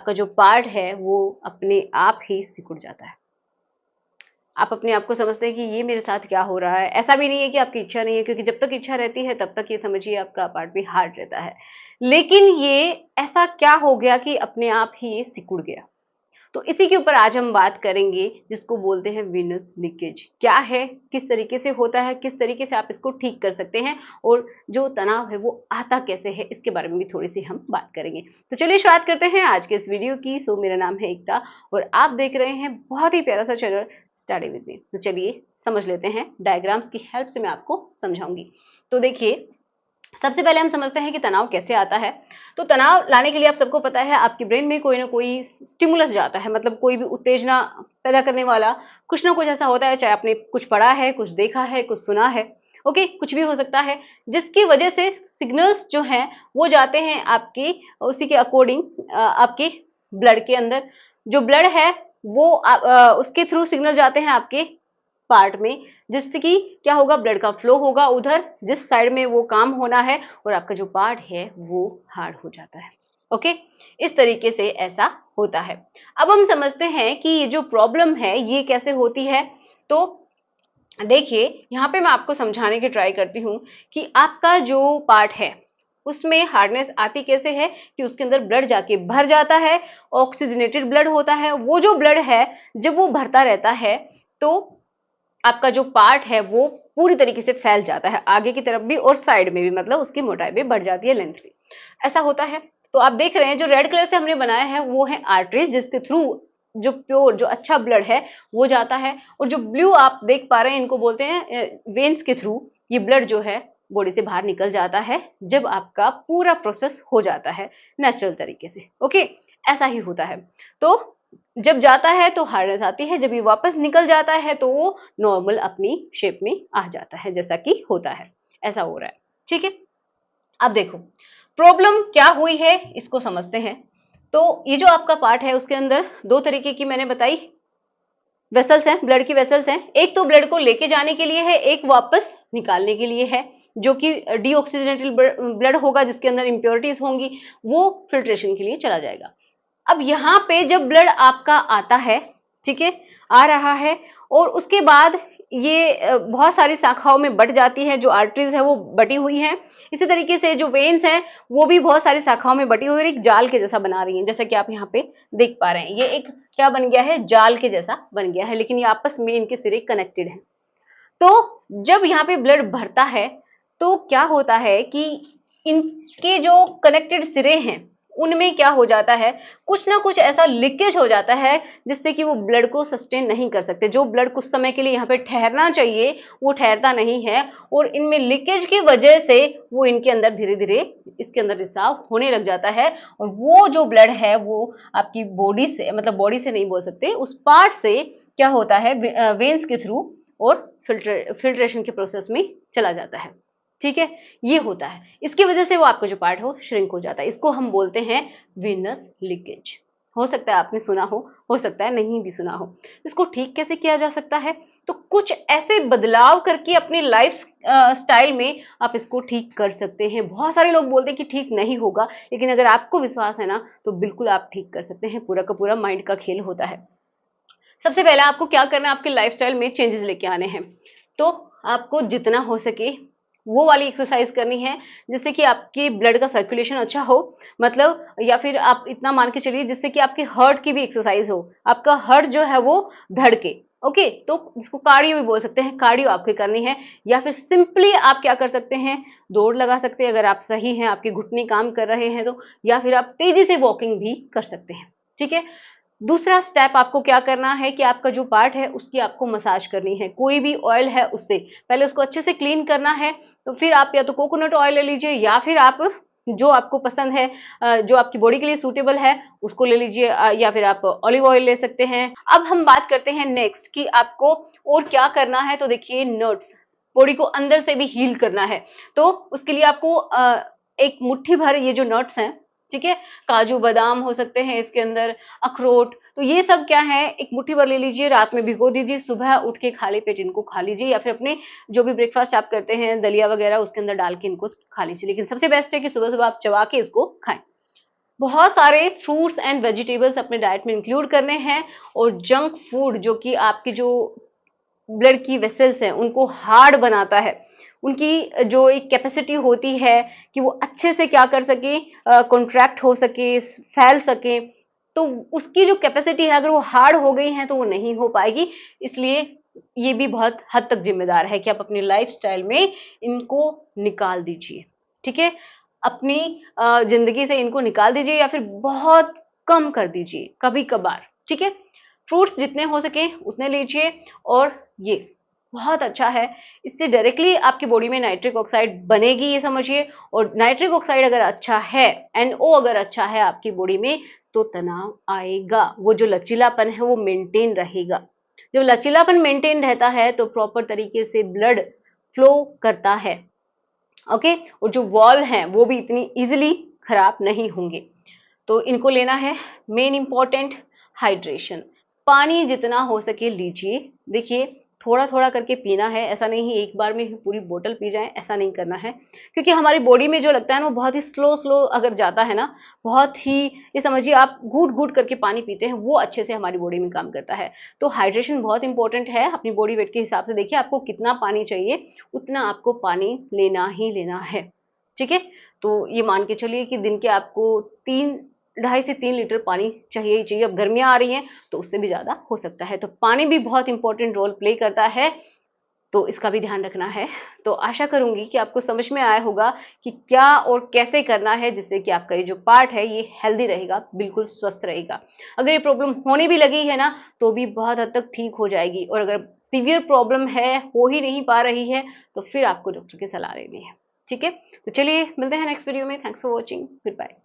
आपका जो पार्ट है वो अपने आप ही सिकुड़ जाता है। आप अपने आप को समझते हैं कि ये मेरे साथ क्या हो रहा है। ऐसा भी नहीं है कि आपकी इच्छा नहीं है, क्योंकि जब तक इच्छा रहती है तब तक ये समझिए आपका पार्ट भी हार्ड रहता है। लेकिन ये ऐसा क्या हो गया कि अपने आप ही ये सिकुड़ गया। तो इसी के ऊपर आज हम बात करेंगे, जिसको बोलते हैं वीनस लीकेज। क्या है, किस तरीके से होता है, किस तरीके से आप इसको ठीक कर सकते हैं, और जो तनाव है वो आता कैसे है, इसके बारे में भी थोड़ी सी हम बात करेंगे। तो चलिए शुरुआत करते हैं आज के इस वीडियो की। मेरा नाम है एकता और आप देख रहे हैं बहुत ही प्यारा सा चैनल स्टडी विद मी। तो चलिए समझ लेते हैं, डायग्राम्स की हेल्प से मैं आपको समझाऊंगी। तो देखिए, सबसे पहले हम समझते हैं कि तनाव कैसे आता है। तो तनाव लाने के लिए आप सबको पता है, आपकी ब्रेन में कोई ना कोई स्टिमुलस जाता है, मतलब कोई भी उत्तेजना पैदा करने वाला कुछ ना कुछ ऐसा होता है। चाहे आपने कुछ पढ़ा है, कुछ देखा है, कुछ सुना है, ओके, कुछ भी हो सकता है, जिसकी वजह से सिग्नल्स जो हैं वो जाते हैं आपकी, उसी के अकॉर्डिंग आपके ब्लड के अंदर। जो ब्लड है वो उसके थ्रू सिग्नल जाते हैं आपके पार्ट में, जिससे कि क्या होगा, ब्लड का फ्लो होगा उधर जिस साइड में वो काम होना है, और आपका जो पार्ट है वो हार्ड हो जाता है। ओके, इस तरीके से ऐसा होता है। अब हम समझते हैं कि ये जो प्रॉब्लम है ये कैसे होती है। तो देखिए, यहाँ पे मैं आपको समझाने की ट्राई करती हूँ कि आपका जो पार्ट है उसमें हार्डनेस आती कैसे है, कि उसके अंदर ब्लड जाके भर जाता है, ऑक्सीजनेटेड ब्लड होता है। वो जो ब्लड है जब वो भरता रहता है तो आपका जो पार्ट है वो पूरी तरीके से फैल जाता है, आगे की तरफ भी और साइड में भी, मतलब उसकी मोटाई भी बढ़ जाती है, लेंथ भी। ऐसा होता है। तो आप देख रहे हैं जो रेड कलर से हमने बनाया है वो है आर्टरीज, जिसके थ्रू जो प्योर, जो अच्छा ब्लड है वो जाता है। और जो ब्लू आप देख पा रहे हैं इनको बोलते हैं वेन्स के थ्रू ये ब्लड जो है बॉडी से बाहर निकल जाता है, जब आपका पूरा प्रोसेस हो जाता है नेचुरल तरीके से। ओके, ऐसा ही होता है। तो जब जाता है तो हार्डनेस आती है, जब ये वापस निकल जाता है तो वो नॉर्मल अपनी शेप में आ जाता है, जैसा कि होता है। ऐसा हो रहा है, ठीक है। अब देखो प्रॉब्लम क्या हुई है, इसको समझते हैं। तो ये जो आपका पार्ट है उसके अंदर दो तरीके की मैंने बताई वेसल्स हैं, ब्लड की वेसल्स हैं। एक तो ब्लड को लेके जाने के लिए है, एक वापस निकालने के लिए है, जो कि डीऑक्सीजनेटेड ब्लड होगा, जिसके अंदर इंप्योरिटीज होंगी, वो फिल्ट्रेशन के लिए चला जाएगा। अब यहाँ पे जब ब्लड आपका आता है, ठीक है, आ रहा है, और उसके बाद ये बहुत सारी शाखाओं में बट जाती है, जो आर्टरीज है वो बटी हुई है। इसी तरीके से जो वेन्स हैं वो भी बहुत सारी शाखाओं में बटी हुई, एक जाल के जैसा बना रही हैं, जैसा कि आप यहाँ पे देख पा रहे हैं। ये एक क्या बन गया है, जाल के जैसा बन गया है, लेकिन ये आपस में इनके सिरे कनेक्टेड हैं। तो जब यहाँ पे ब्लड भरता है तो क्या होता है कि इनके जो कनेक्टेड सिरे हैं उनमें क्या हो जाता है, कुछ ना कुछ ऐसा लीकेज हो जाता है जिससे कि वो ब्लड को सस्टेन नहीं कर सकते। जो ब्लड कुछ समय के लिए यहाँ पे ठहरना चाहिए वो ठहरता नहीं है, और इनमें लीकेज की वजह से वो इनके अंदर धीरे धीरे इसके अंदर रिसाव होने लग जाता है। और वो जो ब्लड है वो आपकी बॉडी से, मतलब बॉडी से नहीं बोल सकते, उस पार्ट से क्या होता है, वेन्स के थ्रू और फिल्ट्रेशन के प्रोसेस में चला जाता है। ठीक है, ये होता है। इसकी वजह से वो आपका जो पार्ट हो श्रिंक हो जाता है। इसको हम बोलते हैं वीनस लीकेज। हो सकता है आपने सुना हो सकता है नहीं भी सुना हो। इसको ठीक कैसे किया जा सकता है, तो कुछ ऐसे बदलाव करके अपनी लाइफ स्टाइल में आप इसको ठीक कर सकते हैं। बहुत सारे लोग बोलते हैं कि ठीक नहीं होगा, लेकिन अगर आपको विश्वास है ना तो बिल्कुल आप ठीक कर सकते हैं। पूरा का पूरा माइंड का खेल होता है। सबसे पहले आपको क्या करना है, आपके लाइफस्टाइल में चेंजेस लेके आने हैं। तो आपको जितना हो सके वो वाली एक्सरसाइज करनी है, जिससे कि आपकी ब्लड का सर्कुलेशन अच्छा हो, मतलब, या फिर आप इतना मान के चलिए जिससे कि आपके हार्ट की भी एक्सरसाइज हो, आपका हार्ट जो है वो धड़के। ओके, तो जिसको कार्डियो भी बोल सकते हैं, कार्डियो आपकी करनी है। या फिर सिंपली आप क्या कर सकते हैं, दौड़ लगा सकते हैं अगर आप सही हैं, आपके घुटने काम कर रहे हैं तो, या फिर आप तेजी से वॉकिंग भी कर सकते हैं। ठीक है। दूसरा स्टेप आपको क्या करना है कि आपका जो पार्ट है उसकी आपको मसाज करनी है। कोई भी ऑयल है उससे पहले उसको अच्छे से क्लीन करना है। तो फिर आप या तो कोकोनट ऑयल ले लीजिए, या फिर आप जो आपको पसंद है, जो आपकी बॉडी के लिए सूटेबल है उसको ले लीजिए, या फिर आप ऑलिव ऑयल ले सकते हैं। अब हम बात करते हैं नेक्स्ट कि आपको और क्या करना है। तो देखिए, नट्स, बॉडी को अंदर से भी हील करना है। तो उसके लिए आपको एक मुट्ठी भर ये जो नट्स हैं, ठीक है, काजू बादाम हो सकते हैं इसके अंदर, अखरोट, तो ये सब क्या है, एक मुट्ठी भर ले लीजिए, रात में भिगो दीजिए, सुबह उठ के खाली पेट इनको खा लीजिए, या फिर अपने जो भी ब्रेकफास्ट आप करते हैं दलिया वगैरह उसके अंदर डाल के इनको खा लीजिए। लेकिन सबसे बेस्ट है कि सुबह सुबह आप चबा के इसको खाएं। बहुत सारे फ्रूट्स एंड वेजिटेबल्स अपने डाइट में इंक्लूड करने हैं, और जंक फूड जो कि आपकी जो ब्लड की वेसल्स हैं उनको हार्ड बनाता है, उनकी जो एक कैपेसिटी होती है कि वो अच्छे से क्या कर सके, कॉन्ट्रैक्ट हो सके, फैल सके, तो उसकी जो कैपेसिटी है अगर वो हार्ड हो गई है तो वो नहीं हो पाएगी। इसलिए ये भी बहुत हद तक जिम्मेदार है कि आप अपनी लाइफस्टाइल में इनको निकाल दीजिए। ठीक है, अपनी जिंदगी से इनको निकाल दीजिए या फिर बहुत कम कर दीजिए कभी कभार। ठीक है, फ्रूट्स जितने हो सके उतने लीजिए, और ये बहुत अच्छा है, इससे डायरेक्टली आपकी बॉडी में नाइट्रिक ऑक्साइड बनेगी, ये समझिए। और नाइट्रिक ऑक्साइड अगर अच्छा है, NO अगर अच्छा है आपकी बॉडी में, तो तनाव आएगा, वो जो लचीलापन है वो मेंटेन रहेगा। जब लचीलापन मेंटेन रहता है तो प्रॉपर तरीके से ब्लड फ्लो करता है। ओके, और जो वॉल हैं वो भी इतनी इजीली खराब नहीं होंगे। तो इनको लेना है। मेन इंपॉर्टेंट, हाइड्रेशन, पानी जितना हो सके लीजिए। देखिए, थोड़ा थोड़ा करके पीना है, ऐसा नहीं एक बार में ही पूरी बोतल पी जाएं, ऐसा नहीं करना है, क्योंकि हमारी बॉडी में जो लगता है ना वो बहुत ही स्लो स्लो अगर जाता है ना, बहुत ही, ये समझिए आप घूट घूट करके पानी पीते हैं, वो अच्छे से हमारी बॉडी में काम करता है। तो हाइड्रेशन बहुत इंपॉर्टेंट है। अपनी बॉडी वेट के हिसाब से देखिए आपको कितना पानी चाहिए, उतना आपको पानी लेना ही लेना है। ठीक है, तो ये मान के चलिए कि दिन के आपको 2.5 से 3 लीटर पानी चाहिए ही चाहिए। अब गर्मियां आ रही हैं तो उससे भी ज्यादा हो सकता है, तो पानी भी बहुत इंपॉर्टेंट रोल प्ले करता है, तो इसका भी ध्यान रखना है। तो आशा करूंगी कि आपको समझ में आया होगा कि क्या और कैसे करना है, जिससे कि आपका ये जो पार्ट है ये हेल्दी रहेगा, बिल्कुल स्वस्थ रहेगा। अगर ये प्रॉब्लम होने भी लगी है ना तो भी बहुत हद तक ठीक हो जाएगी, और अगर सीवियर प्रॉब्लम है, हो ही नहीं पा रही है, तो फिर आपको डॉक्टर की सलाह लेनी है। ठीक है, तो चलिए मिलते हैं नेक्स्ट वीडियो में। Thanks for watching, good bye.